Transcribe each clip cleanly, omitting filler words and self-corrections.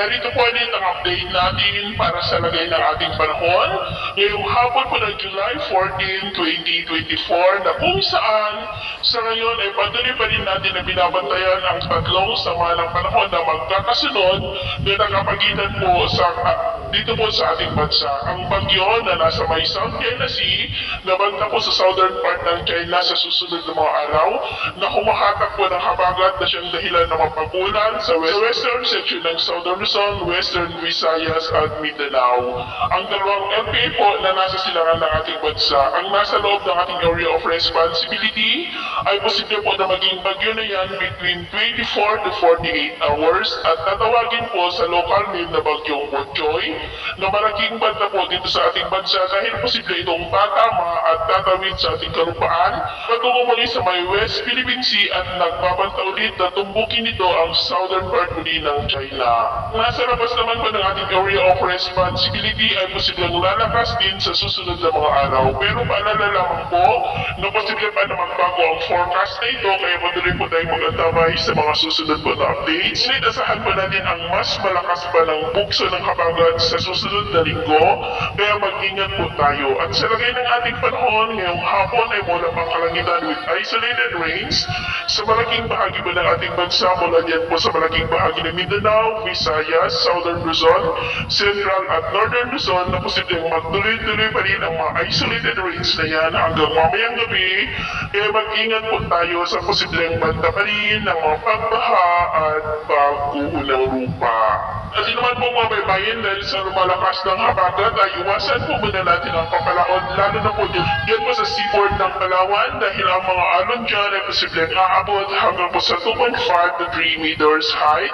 narito po ulit ang update natin para sa lagay ng ating panahon ngayong hapon po ng July 14, 2024 na kung saan sa ngayon ay patuloy pa rin natin na binabantayan ang tatlong sama ng panahon na magkakasunod na nakapagitan po dito po sa ating bansa. Ang bagyo na nasa may South China Sea na banta po sa southern part ng China sa susunod na mga araw na humahatak po ng habagat na siyang dahilan ng mapagulan sa western section ng Southern Luzon, Western Visayas at Mindanao. Ang dalawang LPA po na nasa silangan ng ating bansa, ang nasa loob ng ating area of responsibility ay posible po na maging bagyo na yan between 24 to 48 hours at tatawagin po sa local name na bagyong Botchoy na malaking banta po dito sa ating bansa dahil posible itong tatama at tatawid sa ating kalupaan patungo muli sa may West Philippine Sea at nagbabanta ulit na tumbukin nito ang southern part muli ng China. Nasa labas naman po ng ating area of responsibility ay posibleng lalakas din sa susunod na mga araw. Pero paalala lamang po na posible pa na magbago ang forecast na ito kaya patuloy po tayo mag-antabay sa mga susunod po na updates. Ngunit asahan po natin ang mas malakas pa ng bukso ng habagat sa susunod na linggo kaya mag-ingat po tayo. At sa lagay ng ating panahon ngayong hapon ay mula pang kalangitan with isolated rains sa malaking bahagi po ng ating bansa mula dyan po sa malaking bahagi ng Mindanao, Visayas, Southern Luzon, Central at Northern Luzon na posibleng magtuloy-tuloy pa rin ang mga isolated rains na yan hanggang mamayang gabi kaya mag-ingat po tayo sa posibleng banta pa rin ng mga pagbaha at pagguho ng lupa. At naman po mga baybayin dahil sa lumalakas ng habagat ay iwasan po muna natin ang papalaon lalo na po dyan po sa seaboard ng Palawan dahil ang mga alon dyan ay posibleng aabot hanggang po sa 2.5 to 3 meters height.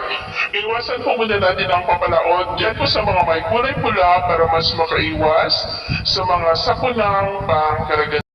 Iwasan po muna natin ang papalaon dyan po sa mga may kulay pula para mas makaiwas sa mga sakunang pangkaragatan.